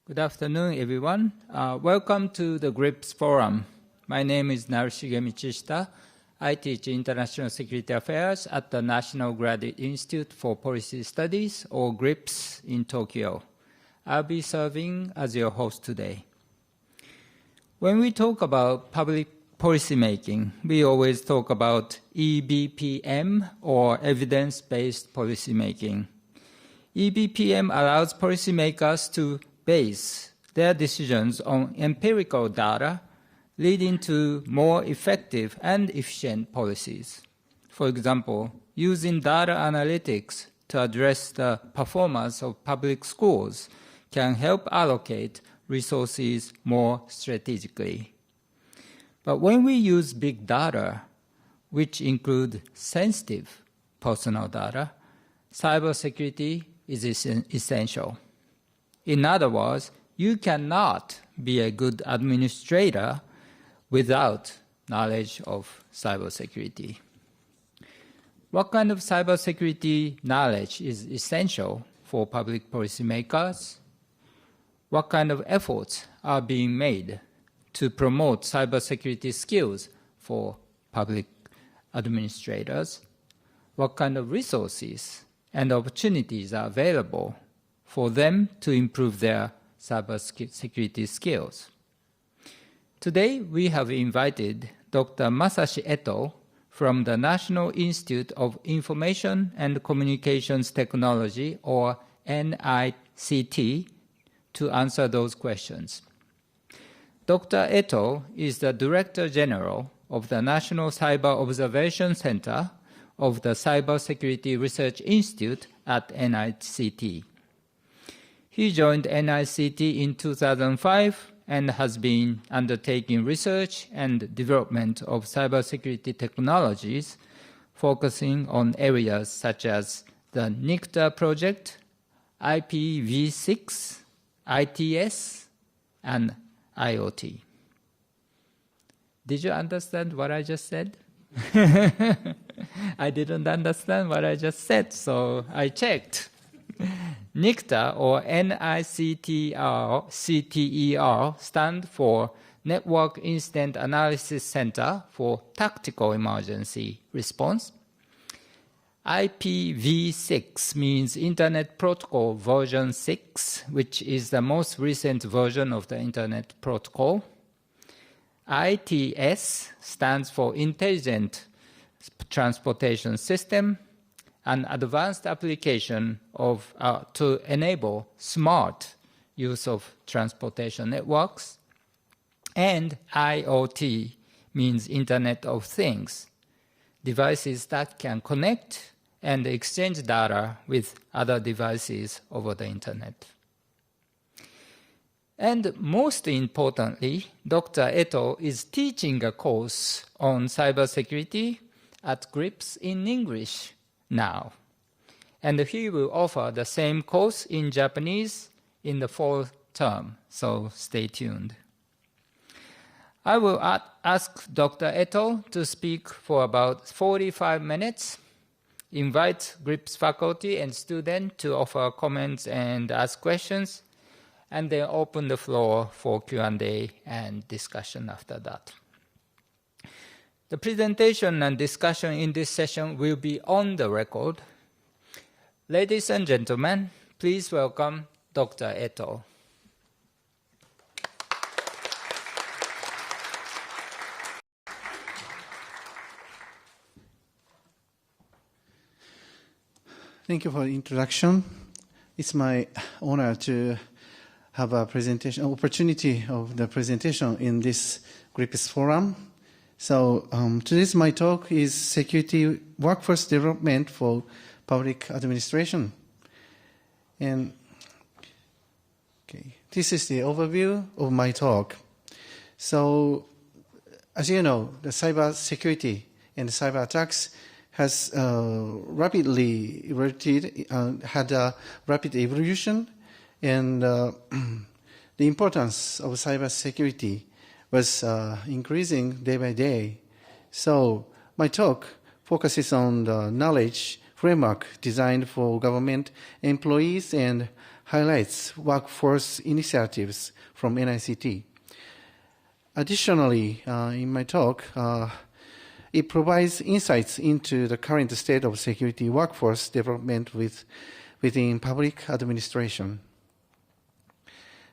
Good afternoon, everyone. Welcome to the GRIPS Forum. My name is Narushige Michishita. I teach International Security Affairs at the National Graduate Institute for Policy Studies, or GRIPS, in Tokyo. I'll be serving as your host today. When we talk about public policy making, we always talk about EBPM, or evidence-based policy making. EBPM allows policymakers to base their decisions on empirical data, leading to more effective and efficient policies. For example, using data analytics to address the performance of public schools can help allocate resources more strategically. But when we use big data, which include sensitive personal data, cybersecurity is essential. In other words, you cannot be a good administrator without knowledge of cybersecurity. What kind of cybersecurity knowledge is essential for public policymakers? What kind of efforts are being made to promote cybersecurity skills for public administrators? What kind of resources and opportunities are available for them to improve their cybersecurity skills? Today, we have invited Dr. Masashi Eto from the National Institute of Information and Communications Technology, or NICT, to answer those questions. Dr. Eto is the Director General of the National Cyber Observation Center of the Cybersecurity Research Institute at NICT. He joined NICT in 2005 and has been undertaking research and development of cybersecurity technologies, focusing on areas such as the NICT project, IPv6, ITS, and IoT. Did you understand what I just said? I didn't understand what I just said, so I checked. NICT, or NICTR, stand for Network Incident Analysis Center for Tactical Emergency Response. IPv6 means Internet Protocol version 6, which is the most recent version of the Internet Protocol. ITS stands for Intelligent Transportation System, an advanced application of, to enable smart use of transportation networks. And IoT means Internet of Things, devices that can connect and exchange data with other devices over the Internet. And most importantly, Dr. Eto is teaching a course on cybersecurity at GRIPS in English now. And he will offer the same course in Japanese in the fall term, so stay tuned. I will ask Dr. Eto to speak for about 45 minutes, invite GRIPS faculty and students to offer comments and ask questions, and then open the floor for Q&A and discussion after that. The presentation and discussion in this session will be on the record. Ladies and gentlemen, please welcome Dr. Eto. Thank you for the introduction. It's my honor to have a presentation, opportunity of the presentation in this GRIPS forum. So today's my talk is security workforce development for public administration. And okay, this is the overview of my talk. So as you know, the cyber security and cyber attacks has rapidly evolved, had a rapid evolution, and the importance of cyber security was increasing day by day. So my talk focuses on the knowledge framework designed for government employees and highlights workforce initiatives from NICT. Additionally, in my talk, it provides insights into the current state of security workforce development within public administration.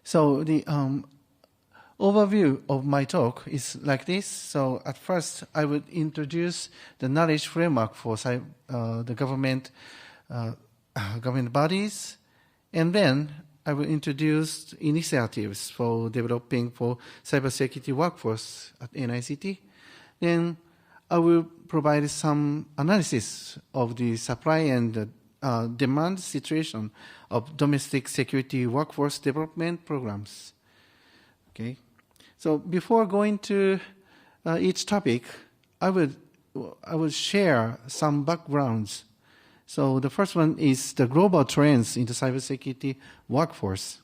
So the overview of my talk is like this. So at first, I would introduce the knowledge framework for the government bodies, and then I will introduce initiatives for developing for cybersecurity workforce at NICT. Then I will provide some analysis of the supply and demand situation of domestic security workforce development programs. Okay. So before going to each topic, I will share some backgrounds. So the first one is the global trends in the cybersecurity workforce.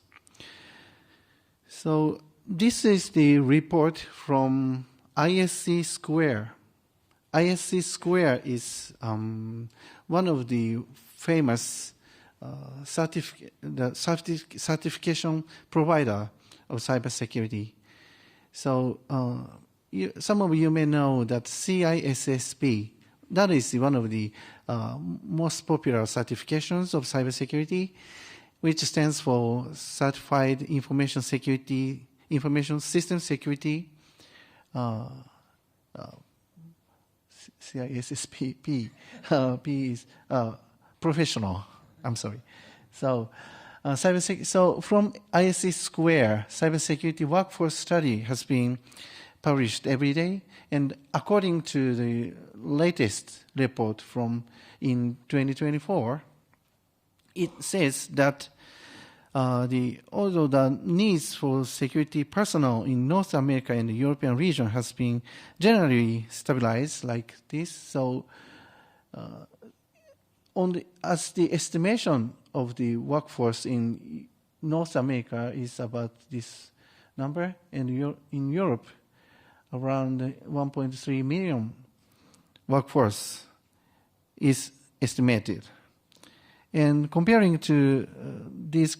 So this is the report from ISC Square. ISC Square is one of the famous certification provider of cybersecurity. So some of you may know that CISSP, that is one of the most popular certifications of cybersecurity, which stands for Certified Information Security, Information System Security, CISSP, P is professional. I'm sorry. So, so from ISC Square, cybersecurity workforce study has been published every day, and according to the latest report from in 2024, it says that although the needs for security personnel in North America and the European region has been generally stabilized like this, so as the estimation of the workforce in North America is about this number, and in Europe, around 1.3 million workforce is estimated. And comparing to these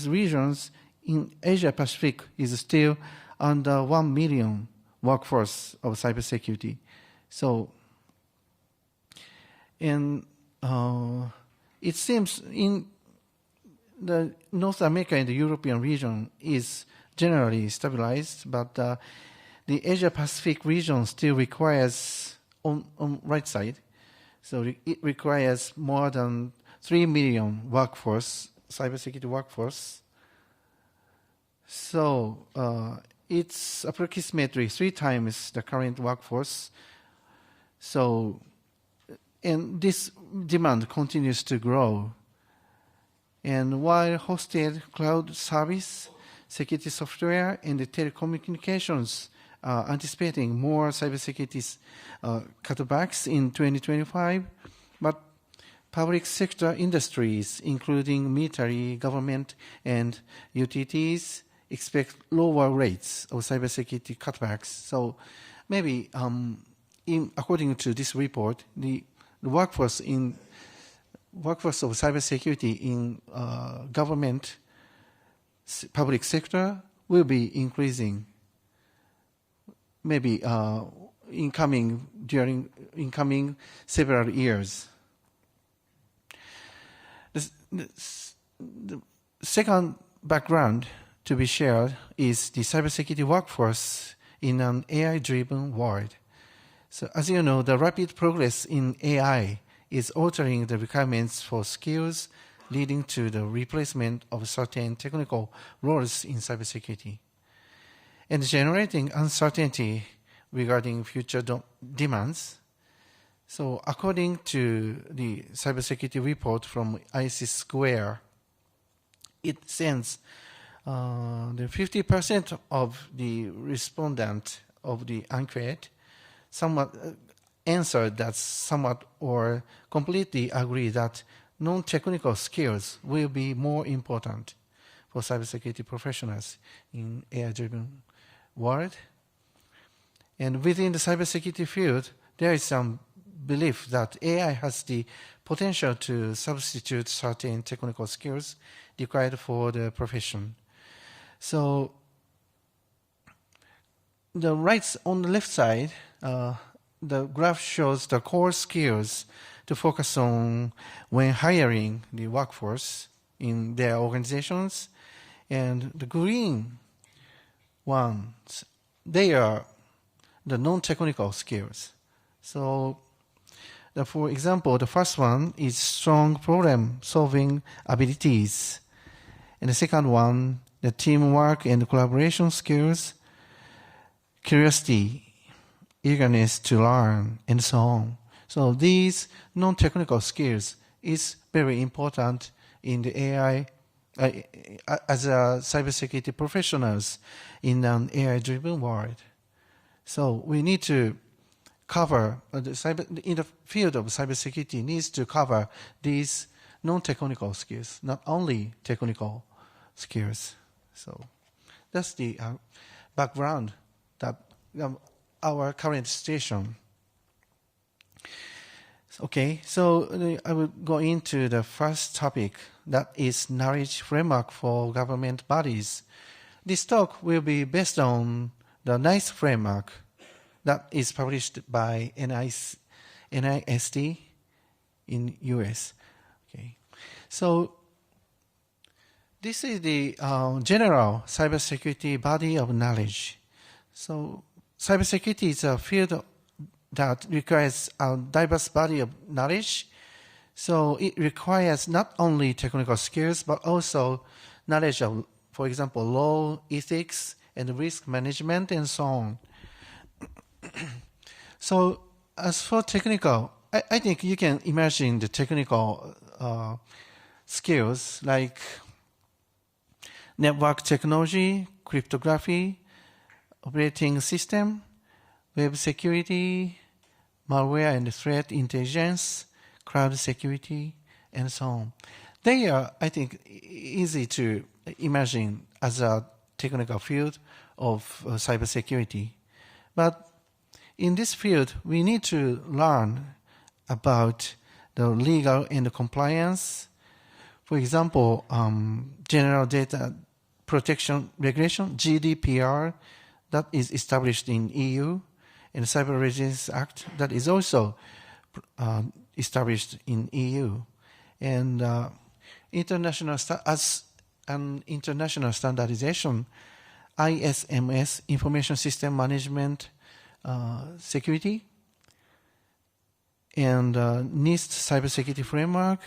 regions, in Asia Pacific is still under 1 million workforce of cybersecurity. So, and it seems in the North America and the European region is generally stabilized, but the Asia Pacific region still requires, on right side, so it requires more than 3 million workforce, cybersecurity workforce. So it's approximately 3 times the current workforce. So, and this demand continues to grow. And while hosted cloud service, security software, and the telecommunications are anticipating more cybersecurity cutbacks in 2025, but public sector industries, including military, government, and utilities, expect lower rates of cybersecurity cutbacks. So maybe, according to this report, the workforce of cybersecurity in government, public sector will be increasing. Maybe in coming several years. The second background to be shared is the cybersecurity workforce in an AI-driven world. So as you know, the rapid progress in AI is altering the requirements for skills, leading to the replacement of certain technical roles in cybersecurity, and generating uncertainty regarding future demands. So according to the cybersecurity report from ISC Square, it says the 50% of the respondents of the enquete somewhat answered that somewhat or completely agree that non-technical skills will be more important for cybersecurity professionals in AI-driven world. And within the cybersecurity field, there is some belief that AI has the potential to substitute certain technical skills required for the profession. So on the left side, the graph shows the core skills to focus on when hiring the workforce in their organizations. And the green ones, they are the non-technical skills. So, for example, the first one is strong problem-solving abilities. And the second one, the teamwork and collaboration skills, curiosity, eagerness to learn, and so on. So these non-technical skills is very important in the AI, as a cybersecurity professionals in an AI-driven world. So we need to cover, in the field of cybersecurity needs to cover these non-technical skills, not only technical skills. So that's the background that our current situation. Okay, so I will go into the first topic, that is knowledge framework for government bodies. This talk will be based on the NICT framework that is published by NICT in US. Okay, so this is the general cybersecurity body of knowledge. So cybersecurity is a field that requires a diverse body of knowledge. So it requires not only technical skills, but also knowledge of, for example, law, ethics, and risk management, and so on. So as for technical, I think you can imagine the technical skills like network technology, cryptography, operating system, web security, malware and threat intelligence, cloud security, and so on. They are, I think, easy to imagine as a technical field of cybersecurity. But in this field, we need to learn about the legal and the compliance. For example, General Data Protection Regulation, GDPR, that is established in EU, and the Cyber Resilience Act that is also established in EU. And international standardization, ISMS, Information System Management Security, and NICT Cybersecurity Framework,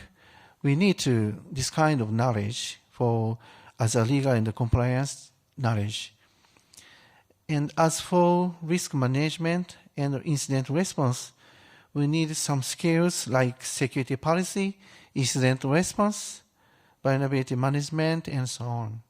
we need this kind of knowledge as a legal and compliance knowledge. And as for risk management and incident response, we need some skills like security policy, incident response, vulnerability management, and so on.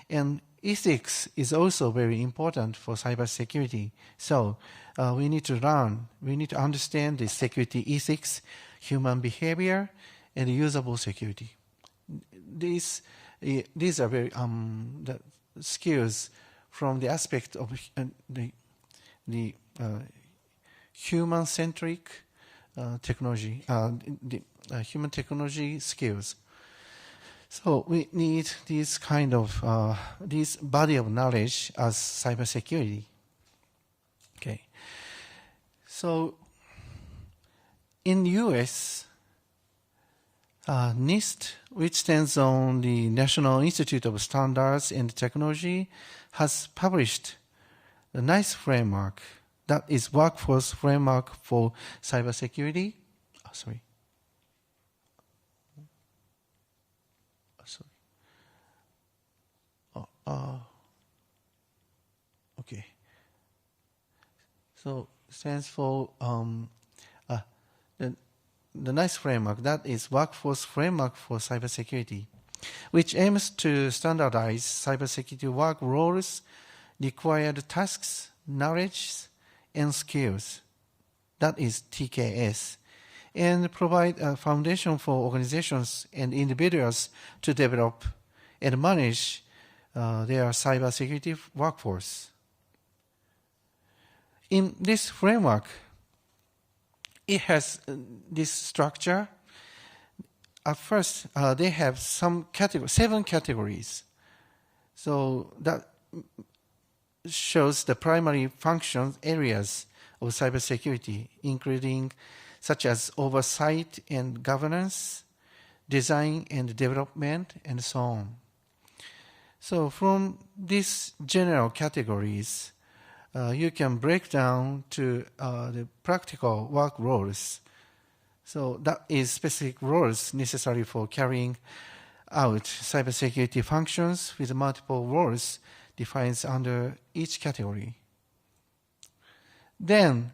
And ethics is also very important for cybersecurity. So we need to understand the security ethics, human behavior, and usable security. These are very the skills from the aspect of the human-centric technology, the human technology skills. So we need this kind of this body of knowledge as cybersecurity. Okay. So in the US, NIST, which stands on the National Institute of Standards and Technology, has published the NICE framework, that is Workforce Framework for Cybersecurity. Okay. So stands for the NICE framework, that is Workforce Framework for Cybersecurity, which aims to standardize cybersecurity work roles, required tasks, knowledge, and skills. That is TKS, and provide a foundation for organizations and individuals to develop and manage their cybersecurity workforce. In this framework, it has this structure. At first, they have some 7 categories. So that shows the primary function areas of cybersecurity, including such as oversight and governance, design and development, and so on. So from these general categories, you can break down to the practical work roles. So that is specific roles necessary for carrying out cybersecurity functions with multiple roles defined under each category. Then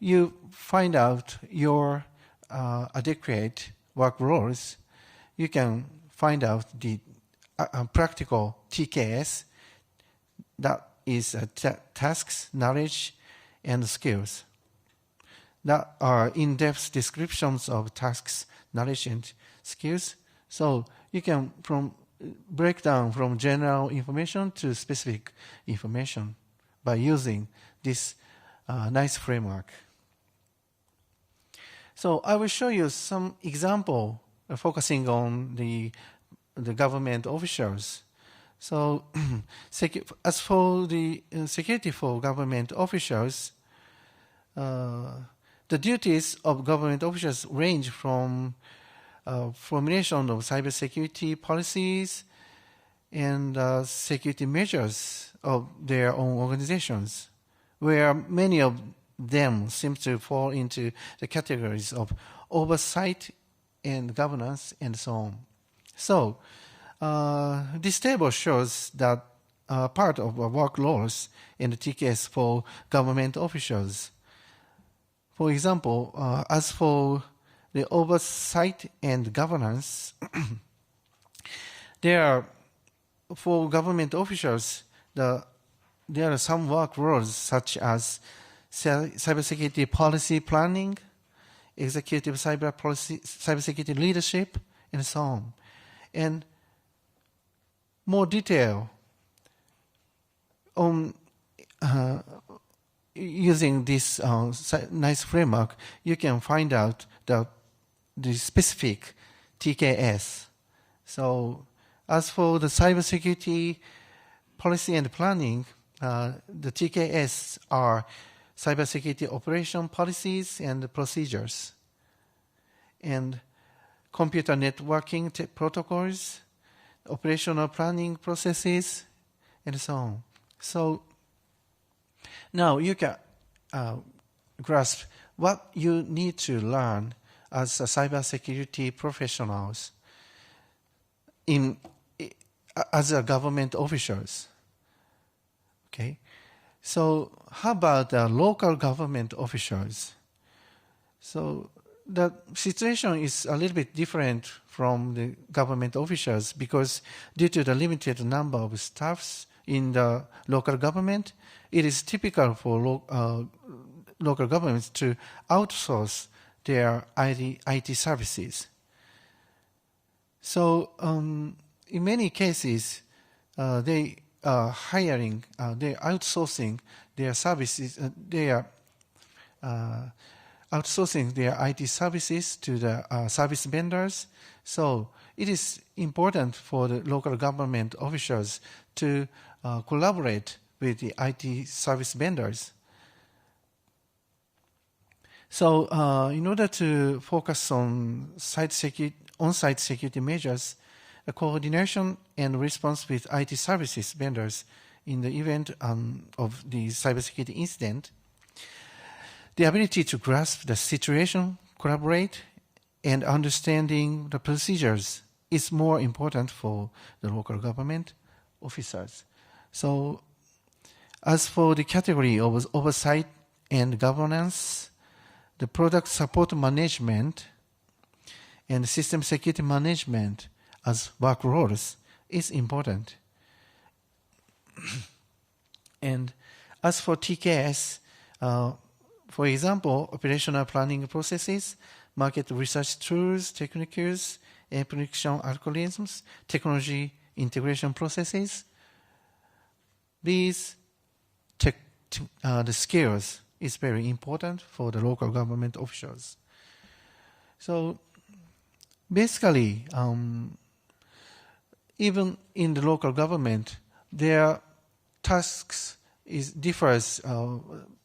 you find out your adequate work roles. You can find out the practical TKS, that is tasks, knowledge, and skills. That are in-depth descriptions of tasks, knowledge, and skills. So you can break down from general information to specific information by using this nice framework. So I will show you some example focusing on the government officials. So as for the security for government officials, the duties of government officials range from formulation of cybersecurity policies and security measures of their own organizations, where many of them seem to fall into the categories of oversight and governance and so on. So this table shows that part of work laws and the TKS for government officials. For example, as for the oversight and governance, for government officials, there are some work roles such as cybersecurity policy planning, executive cybersecurity leadership, and so on. And more detail on using this nice framework, you can find out the specific TKS. So as for the cybersecurity policy and planning, the TKS are cybersecurity operation policies and procedures, and computer networking protocols, operational planning processes, and so on. So now you can grasp what you need to learn as a cybersecurity professionals as a government officials. Okay, so how about the local government officials? So the situation is a little bit different from the government officials because due to the limited number of staffs in the local government, it is typical for local governments to outsource their IT services. So in many cases, they are they're outsourcing their services, they are outsourcing their IT services to the service vendors. So it is important for the local government officials to collaborate with the IT service vendors. So in order to focus on on-site security measures, a coordination and response with IT services vendors in the event of the cybersecurity incident, the ability to grasp the situation, collaborate, and understanding the procedures is more important for the local government officers. So as for the category of oversight and governance, the product support management and system security management as work roles is important. And as for TKS, for example, operational planning processes, market research tools, techniques, and prediction algorithms, technology integration processes, these the skills is very important for the local government officials. So basically, even in the local government, their tasks differs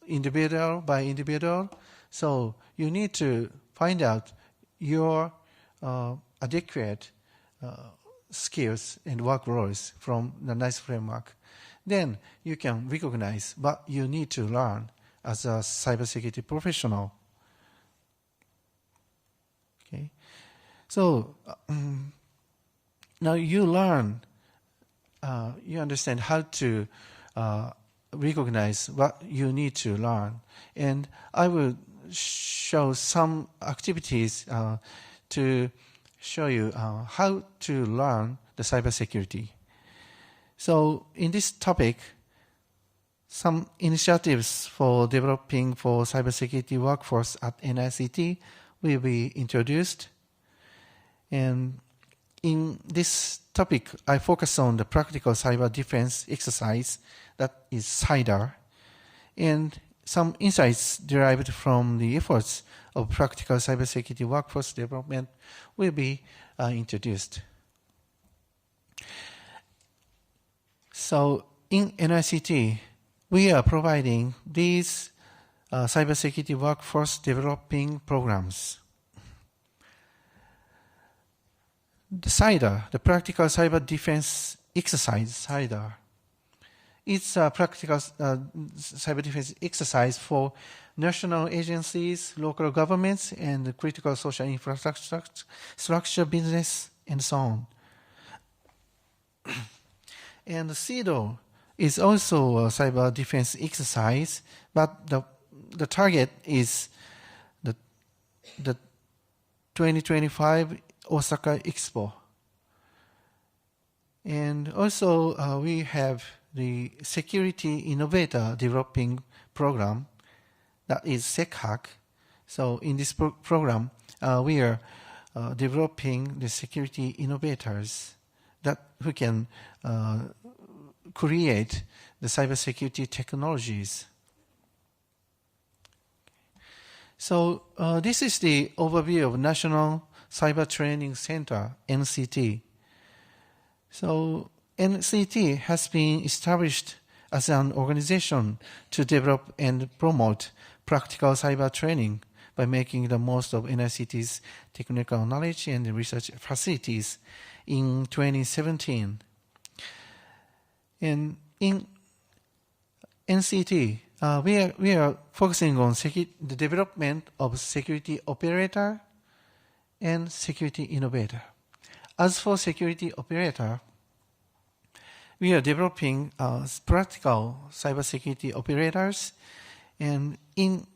individual by individual. So you need to find out your adequate skills and work roles from the NICE framework. Then you can recognize what you need to learn as a cybersecurity professional. Okay, so now you learn, you understand how to recognize what you need to learn, and I will show some activities to show you how to learn the cybersecurity. So in this topic, some initiatives for developing for cybersecurity workforce at NICT will be introduced. And in this topic, I focus on the practical cyber defense exercise, that is CYDER, and some insights derived from the efforts of practical cybersecurity workforce development will be introduced. So in NICT, we are providing these cybersecurity workforce developing programs. The CYDER, the Practical Cyber Defense Exercise, CYDER, it's a practical cyber defense exercise for national agencies, local governments, and critical social infrastructure, business, and so on. And CEDO is also a cyber defense exercise, but the target is the 2025 Osaka Expo. And also we have the Security Innovator Developing Program, that is SecHack. So in this program, we are developing the security innovators who can create the cybersecurity technologies. So this is the overview of National Cyber Training Center, NCT. So NCT has been established as an organization to develop and promote practical cyber training by making the most of NICT's technical knowledge and research facilities in 2017. And in NCT, we are focusing on the development of security operator and security innovator. As for security operator, we are developing practical cybersecurity operators, and in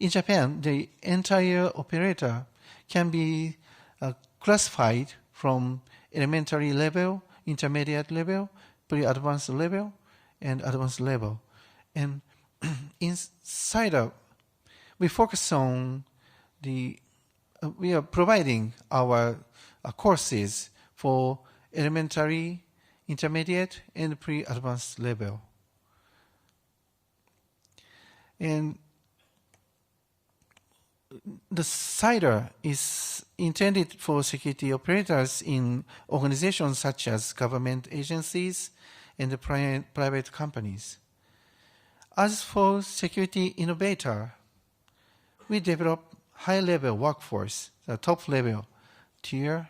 Japan, the entire operator can be classified from elementary level, intermediate level, pre-advanced level, and advanced level. And inside we focus on we are providing our courses for elementary, intermediate, and pre-advanced level. And the CYDER is intended for security operators in organizations such as government agencies and the private companies. As for security innovator, we develop high-level workforce, the top-level tier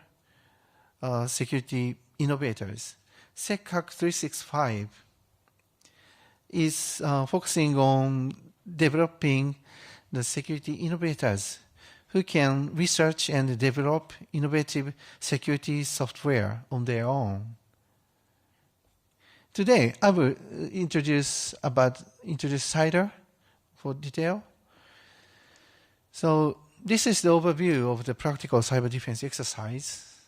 security innovators. SecHack 365 is focusing on developing the security innovators who can research and develop innovative security software on their own. Today, I will introduce CYDER for detail. So this is the overview of the practical cyber defense exercise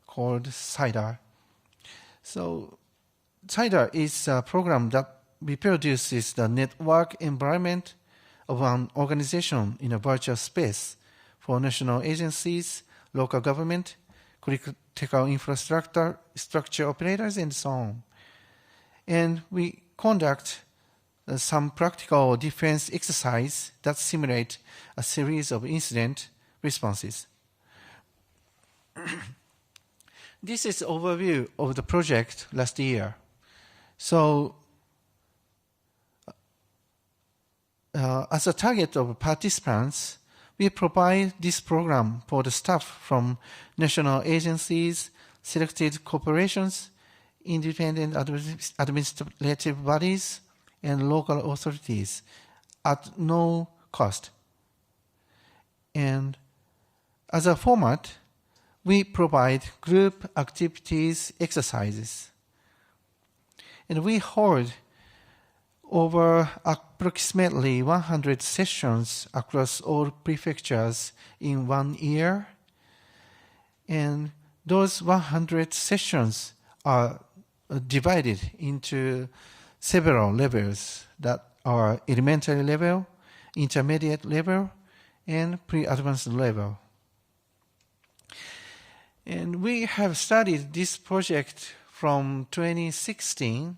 called CYDER. So CYDER is a program that reproduces the network environment of an organization in a virtual space for national agencies, local government, critical infrastructure operators, and so on. And we conduct some practical defense exercise that simulate a series of incident responses. This is overview of the project last year. So, as a target of participants, we provide this program for the staff from national agencies, selected corporations, independent administrative bodies, and local authorities at no cost. And as a format, we provide group activities exercises. And we hold over approximately 100 sessions across all prefectures in 1 year. And those 100 sessions are divided into several levels that are elementary level, intermediate level, and pre-advanced level. And we have studied this project from 2016,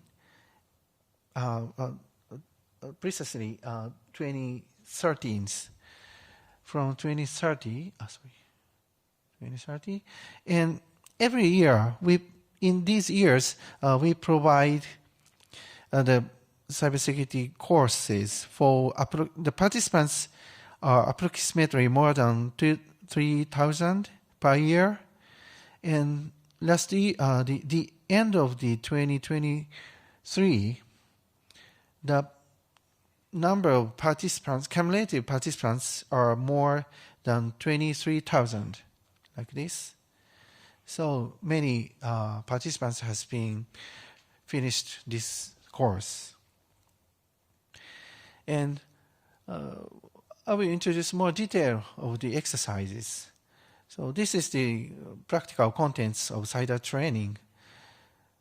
precisely 2013, from 2030, 2030, and every year in these years we provide the cybersecurity courses for the participants are approximately more than 3,000 per year. And last year, the end of the 2023, the number of participants, cumulative participants, are more than 23,000, like this. So many participants has been finished this course. And I will introduce more detail of the exercises. So this is the practical contents of CIDA training.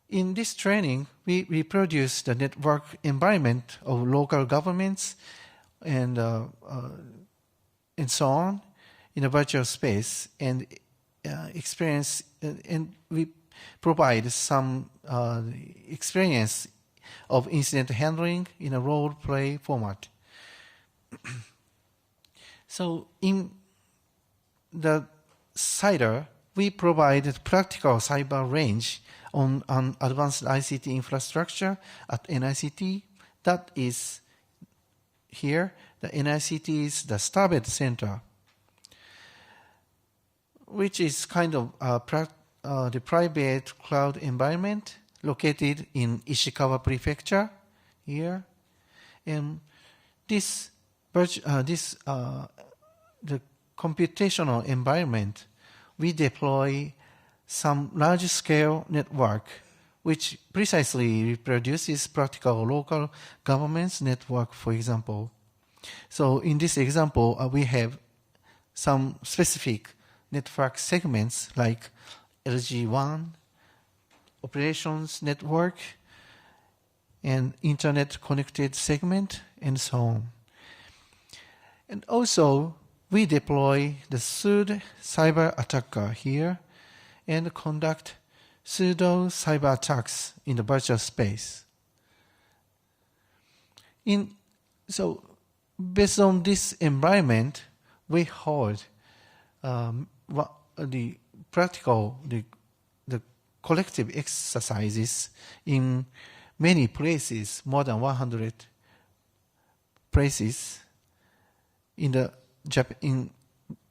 In this training, we reproduce the network environment of local governments and so on in a virtual space, and experience, and we provide some experience of incident handling in a role play format. So in the CIDA, we provide practical cyber range on an advanced ICT infrastructure at NICT. That is here. The NICT is the Starbed Center, which is kind of the private cloud environment located in Ishikawa Prefecture here. And this the computational environment, we deploy some large-scale network which precisely reproduces practical local governments network, for example. So in this example, we have some specific network segments like LG1, operations network, and internet connected segment, and so on. And also, we deploy the pseudo cyber attacker here and conduct pseudo cyber attacks in the virtual space. So, based on this environment, we hold the practical, the collective exercises in many places, more than 100 places in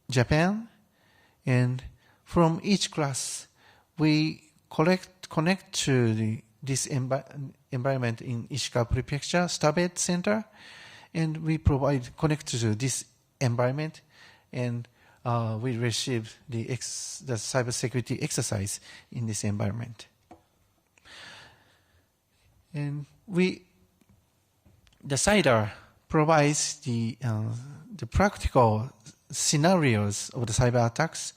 Japan, and from each class we connect to this environment in Ishikawa Prefecture, Starbed Center, and we connect to this environment, and we receive the cybersecurity exercise in this environment. And the CIDA provides the practical scenarios of the cyber attacks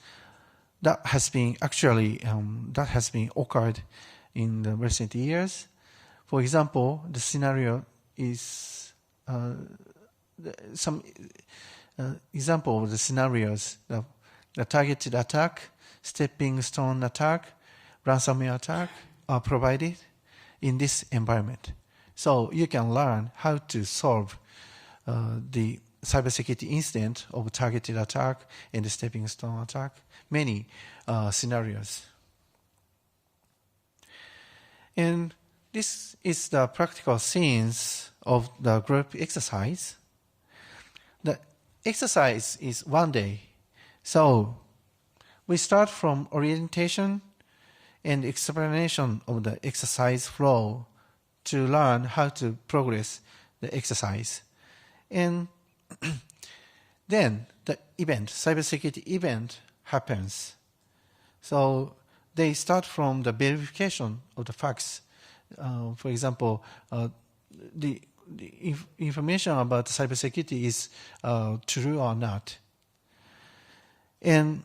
that has been occurred in the recent years. For example, the scenario is some example of the scenarios: the targeted attack, stepping stone attack, ransomware attack are provided in this environment. So you can learn how to solve the cybersecurity incident of targeted attack and the stepping stone attack, many scenarios. And this is the practical scenes of the group exercise. The exercise is 1 day. So we start from orientation and explanation of the exercise flow to learn how to progress the exercise. And then the event, cybersecurity event happens. So they start from the verification of the facts. For example, the information about cybersecurity is true or not. And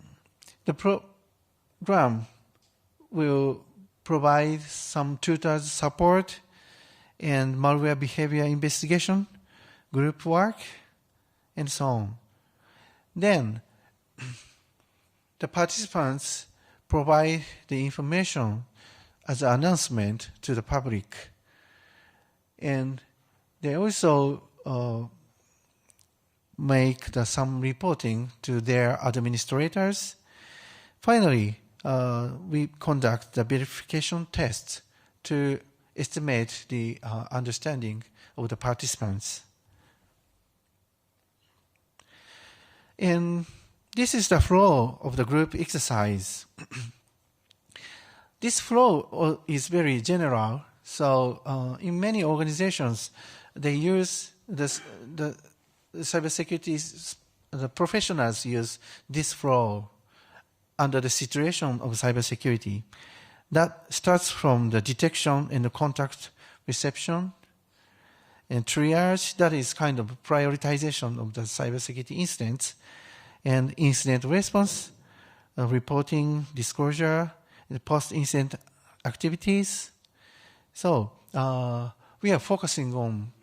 the program will provide some tutors support and malware behavior investigation, group work, and so on. Then the participants provide the information as an announcement to the public. And they also make some reporting to their administrators. Finally, we conduct the verification tests to estimate the understanding of the participants. And this is the flow of the group exercise. This flow is very general. So in many organizations, they use the cybersecurity, the professionals use this flow under the situation of cybersecurity. That starts from the detection and the contact reception and triage. That is kind of prioritization of the cybersecurity incidents, and incident response, reporting, disclosure, and post-incident activities. So we are focusing on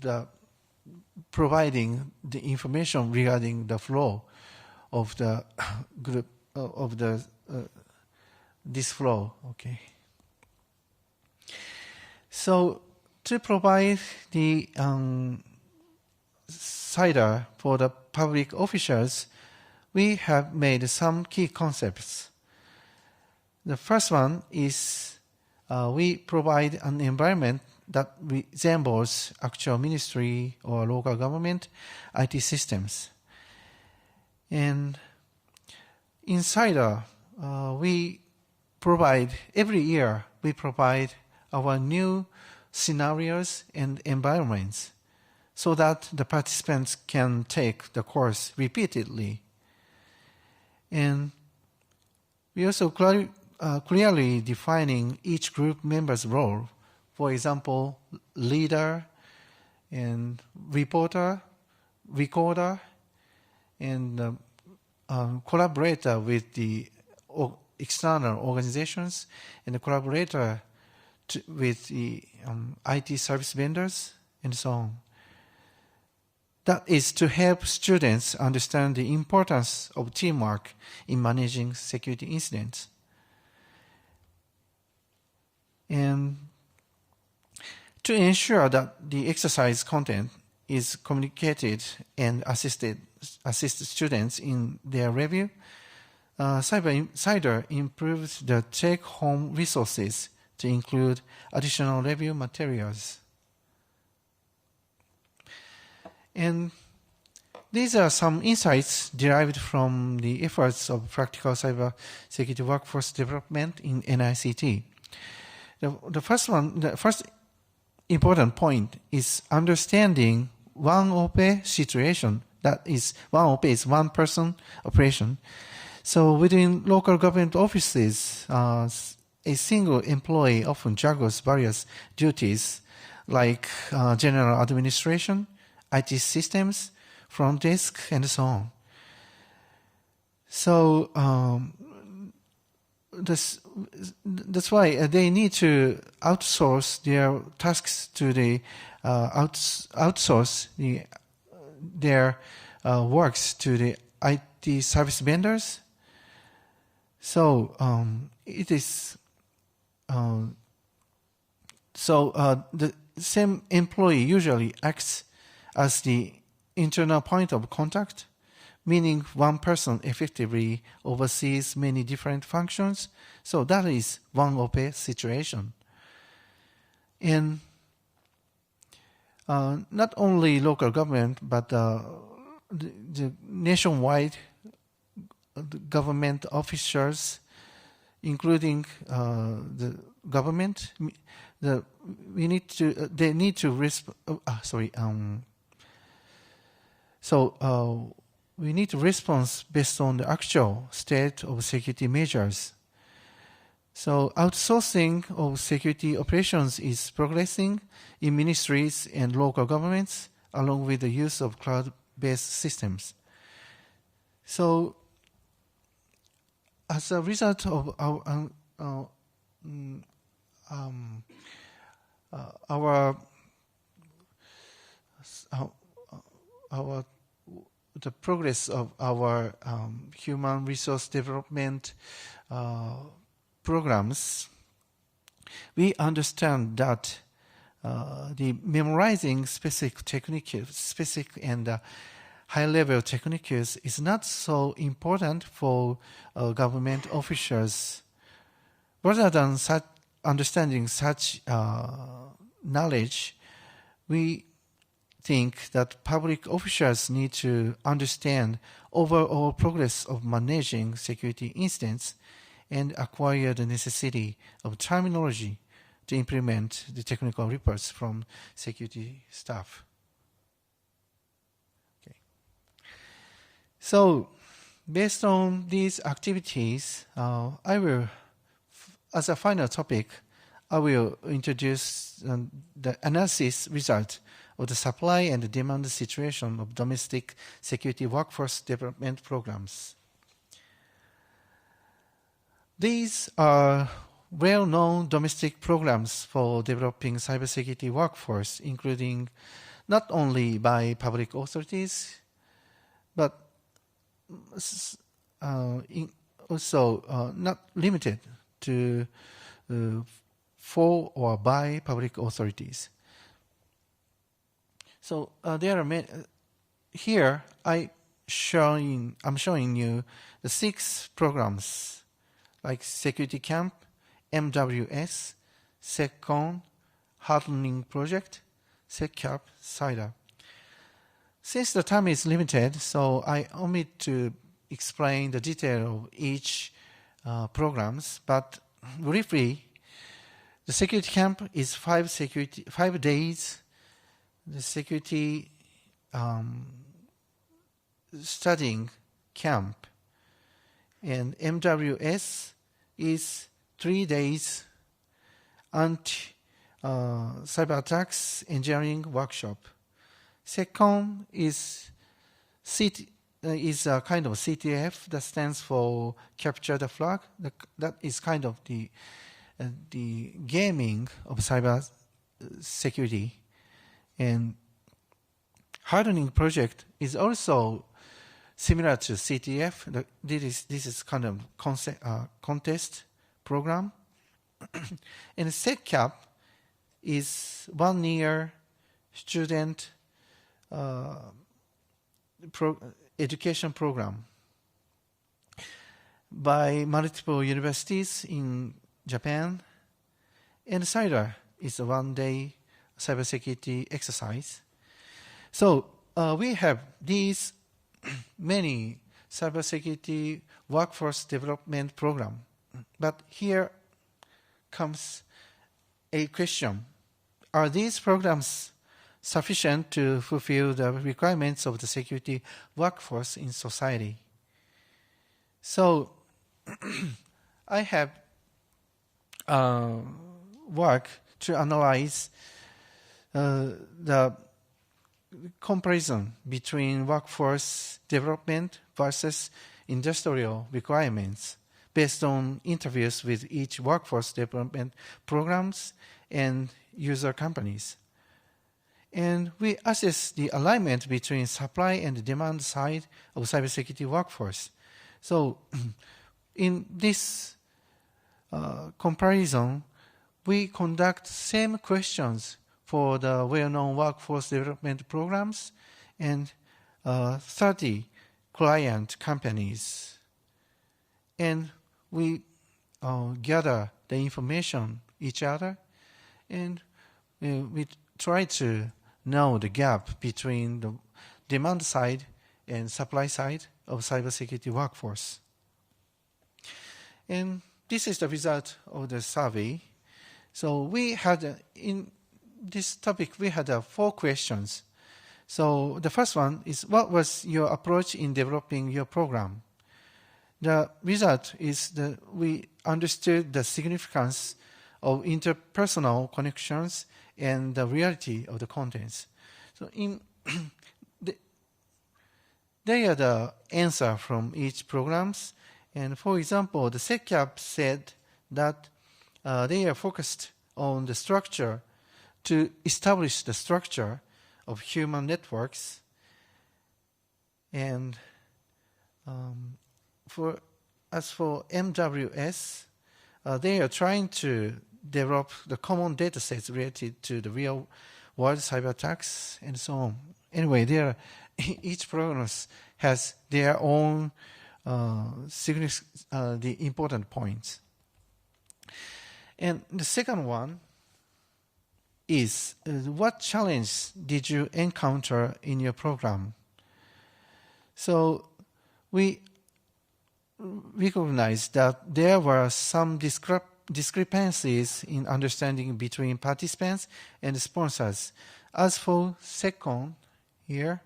the providing the information regarding the flow of the group of the this flow. Okay. So to provide the CIDR for the public officials, we have made some key concepts. The first one is we provide an environment that resembles actual ministry or local government IT systems. And inside we provide, every year we provide our new scenarios and environments so that the participants can take the course repeatedly. And we also clearly defining each group member's role. For example, leader and reporter, recorder, and collaborator with the external organizations, and the collaborator with the IT service vendors, and so on. That is to help students understand the importance of teamwork in managing security incidents. And to ensure that the exercise content is communicated and assist students in their review, CIDR improves the take-home resources to include additional review materials. And these are some insights derived from the efforts of practical cybersecurity workforce development in NICT. The first important point is understanding one OP situation. That is, one OP is one person operation. So within local government offices, a single employee often juggles various duties like general administration, IT systems, front desk, and so on. So that's why they need to outsource their tasks to the outsource their works to the IT service vendors. So it is So the same employee usually acts as the internal point of contact, meaning one person effectively oversees many different functions. So that is one OPE situation. And not only local government, but the nationwide government officials, including the government, they need to we need to respond based on the actual state of security measures. So outsourcing of security operations is progressing in ministries and local governments, along with the use of cloud-based systems. So as a result of the progress of our human resource development programs, we understand that the memorizing specific and high-level techniques is not so important for government officials. Rather than understanding such knowledge, we think that public officials need to understand overall progress of managing security incidents and acquire the necessity of terminology to implement the technical reports from security staff. Okay. So, based on these activities, I will, as a final topic, I will introduce the analysis result of the supply and demand situation of domestic security workforce development programs. These are well-known domestic programs for developing cybersecurity workforce, including not only by public authorities, but also not limited to for or by public authorities. So there are many. Here I'm showing you the 6 programs, like Security Camp, MWS, SecCon, Hardening Project, SecCap, CIDR. Since the time is limited, so I omit to explain the detail of each programs, but briefly, the Security Camp is 5 days. The security studying camp, and MWS is 3 days anti-cyber attacks engineering workshop. SecCon is a kind of CTF that stands for Capture the Flag. That is kind of the gaming of cyber security. And Hardening Project is also similar to CTF. This is kind of contest program. And SecCap is 1 year student education program by multiple universities in Japan. And CIDR is a 1-day cybersecurity exercise. So we have these many cybersecurity workforce development program. But here comes a question. Are these programs sufficient to fulfill the requirements of the security workforce in society? So I have work to analyze the comparison between workforce development versus industrial requirements based on interviews with each workforce development programs and user companies. And we assess the alignment between supply and demand side of cybersecurity workforce. So in this comparison, we conduct same questions for the well-known workforce development programs and 30 client companies. And we gather the information each other, and we try to know the gap between the demand side and supply side of cybersecurity workforce. And this is the result of the survey. So we had, in this topic, we had 4 questions. So the first one is, what was your approach in developing your program? The result is that we understood the significance of interpersonal connections and the reality of the contents. So in they are the answer from each programs. And for example, the SecCap said that they are focused on the structure to establish the structure of human networks. And as for MWS, they are trying to develop the common data sets related to the real world cyber attacks and so on. Anyway, each program has their own the important points. And the second one is, what challenge did you encounter in your program? So we recognize that there were some discrepancies in understanding between participants and sponsors. As for second here,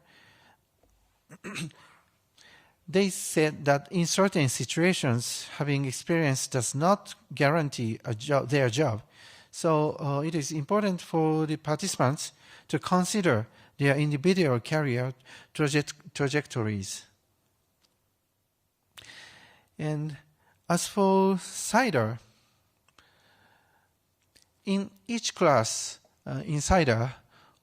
they said that in certain situations, having experience does not guarantee their job. So it is important for the participants to consider their individual career trajectories. And as for CIDR, in each class in CIDR,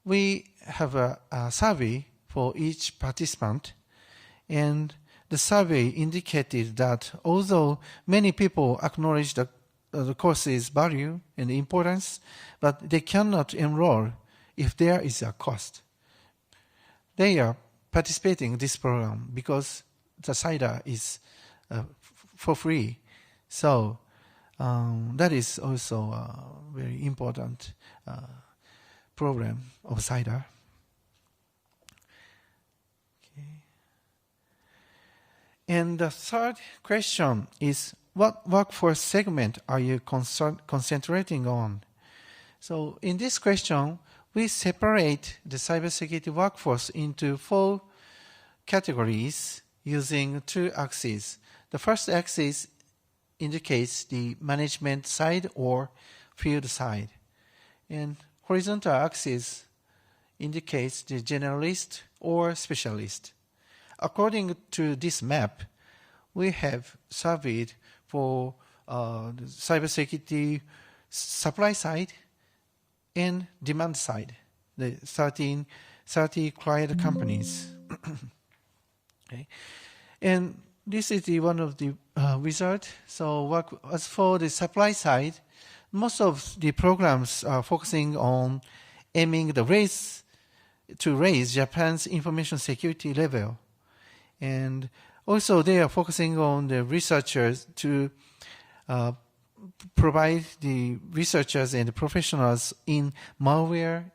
we have a survey for each participant, and the survey indicated that although many people acknowledge the course's value and importance, but they cannot enroll if there is a cost. They are participating in this program because the CIDR is for free. So that is also a very important problem of CIDR. And the third question is, what workforce segment are you concentrating on? So in this question, we separate the cybersecurity workforce into 4 categories using 2 axes. The first axis indicates the management side or field side. And horizontal axis indicates the generalist or specialist. According to this map, we have surveyed for the cybersecurity supply side and demand side, the 30 client companies. Okay. And this is one of the results. So as for the supply side, most of the programs are focusing on aiming to raise Japan's information security level. And also they are focusing on the researchers to provide the researchers and the professionals in malware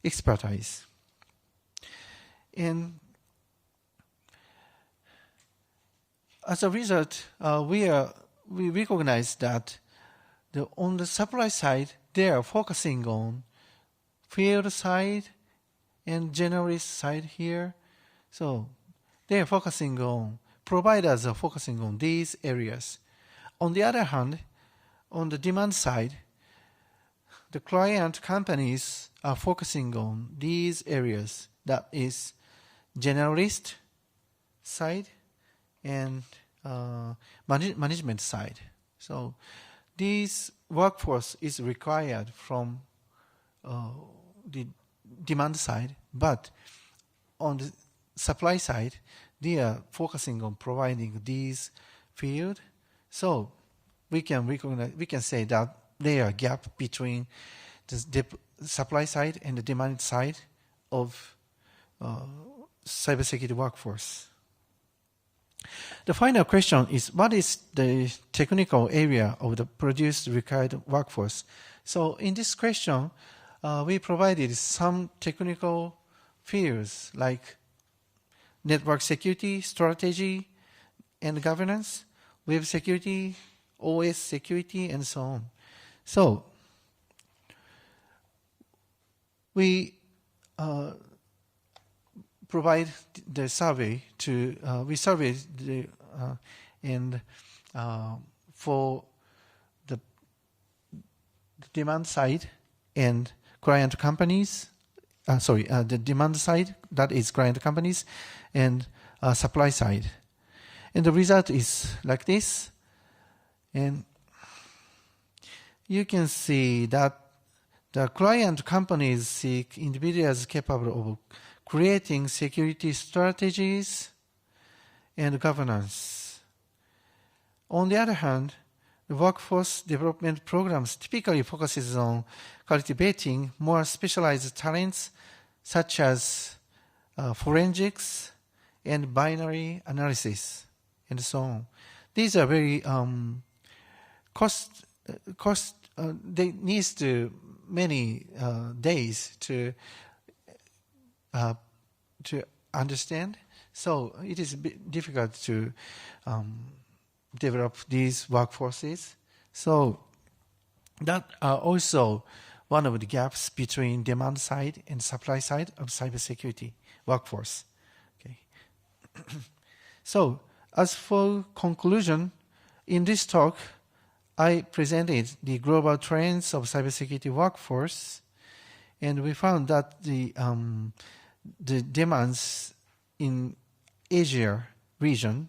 expertise. And as a result, we recognize that on the supply side, they are focusing on field side and generalist side here. So they are focusing on, providers are focusing on these areas. On the other hand, on the demand side, the client companies are focusing on these areas, that is generalist side and management side. So this workforce is required from the demand side, but on the supply side, they are focusing on providing these field. So we can say that there are a gap between the supply side and the demand side of cybersecurity workforce. The final question is, what is the technical area of the produced required workforce? So in this question, we provided some technical fields like network security, strategy, and governance, web security, OS security, and so on. So we provide the survey to we survey the and for the demand side and client companies. The demand side, that is client companies, and supply side. And the result is like this. And you can see that the client companies seek individuals capable of creating security strategies and governance. On the other hand, the workforce development programs typically focuses on cultivating more specialized talents such as forensics and binary analysis and so on. These are very they needs to many days to understand. So it is a bit difficult to develop these workforces. So that are also one of the gaps between demand side and supply side of cybersecurity workforce. Okay. So as for conclusion, in this talk, I presented the global trends of cybersecurity workforce, and we found that the demands in Asia region,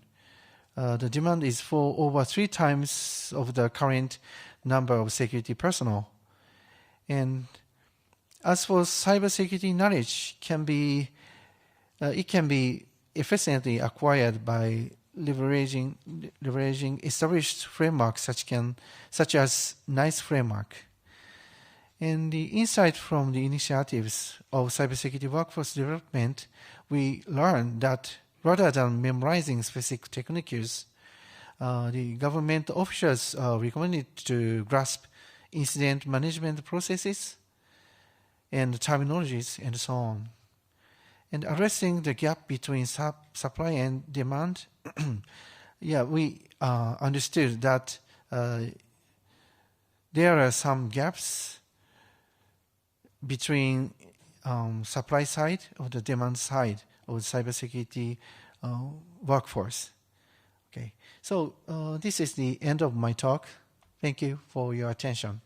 the demand is for over 3 times of the current number of security personnel. And as for cybersecurity knowledge, it can be efficiently acquired by leveraging established frameworks such as NICT framework. And the insight from the initiatives of cybersecurity workforce development, we learned that rather than memorizing specific techniques, the government officials are recommended to grasp incident management processes and terminologies and so on. And addressing the gap between supply and demand, we understood that there are some gaps between supply side or the demand side of the cybersecurity workforce. Okay, so this is the end of my talk. Thank you for your attention.